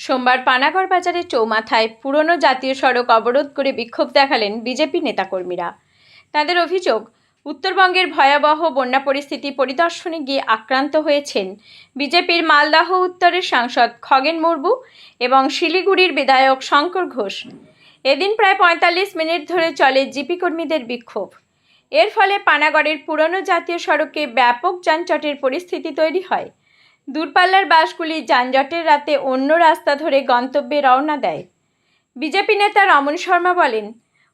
সোমবার পানাগড় বাজারের চৌমাথায় পুরনো জাতীয় সড়ক অবরোধ করে বিক্ষোভ দেখালেন বিজেপি নেতাকর্মীরা। তাদের অভিযোগ, উত্তরবঙ্গের ভয়াবহ বন্যা পরিস্থিতি পরিদর্শনে গিয়ে আক্রান্ত হয়েছেন বিজেপির মালদহ উত্তরের সাংসদ খগেন মুর্মু এবং শিলিগুড়ির বিধায়ক শঙ্কর ঘোষ। এদিন প্রায় ৪৫ মিনিট ধরে চলে জিপি কর্মীদের বিক্ষোভ। এর ফলে পানাগড়ের পুরনো জাতীয় সড়কে ব্যাপক যানজটের পরিস্থিতি তৈরি হয়। দূরপাল্লার বাসগুলি যানজটের রাতে অন্য রাস্তা ধরে গন্তব্যে রওনা দেয়। বিজেপি নেতা রমন শর্মা বলেন,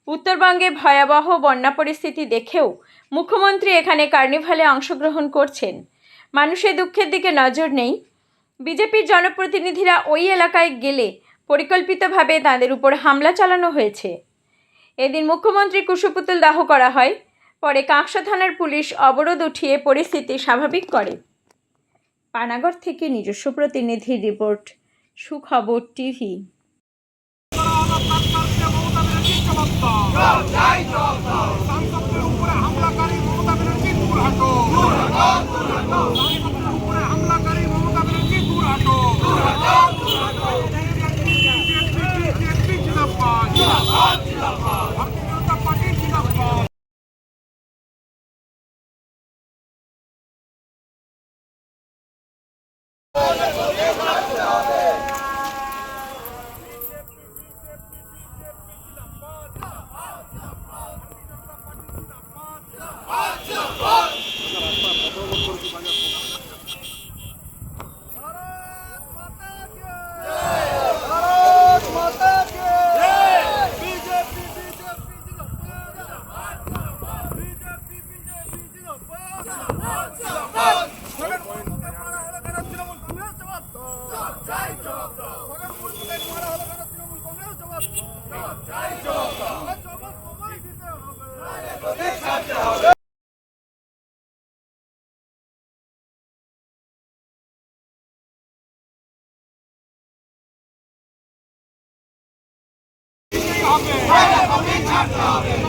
উত্তরবঙ্গে ভয়াবহ বন্যা পরিস্থিতি দেখেও মুখ্যমন্ত্রী এখানে কার্নিভালে অংশগ্রহণ করছেন। মানুষের দুঃখের দিকে নজর নেই। বিজেপির জনপ্রতিনিধিরা ওই এলাকায় গেলে পরিকল্পিতভাবে তাদের উপর হামলা চালানো হয়েছে। এদিন মুখ্যমন্ত্রী কুশপুতুল দাহ করা হয়। পরে কাঁকসা থানার পুলিশ অবরোধ উঠিয়ে পরিস্থিতি স্বাভাবিক করে। পানাগড় থেকে নিজস্ব প্রতিনিধির রিপোর্ট, সুখবর টিভি। হবে